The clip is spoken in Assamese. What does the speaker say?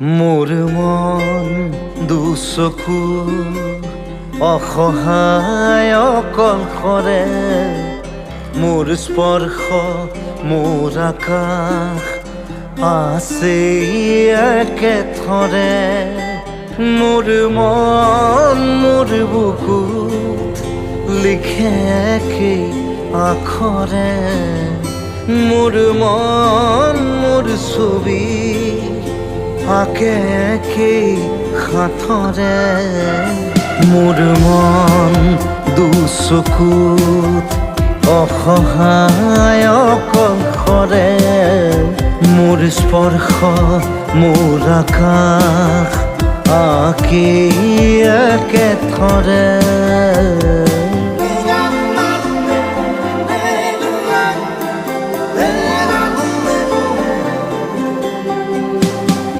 মোৰ মন দুচকু অসহায় অকলশৰে, মোৰ স্পৰ্শ মোৰ আকাশ আছে একেথৰে। মোৰ মন মোৰ বুকুত লিখে একেই আখৰে, মোৰ মন মোৰ ছবি আঁকে একেই সাঁথৰে। মোৰ মন দুচকুত অসহায় অকলশৰে, মোৰ স্পৰ্শ মোৰ আকাশ আঁকি একেথৰে।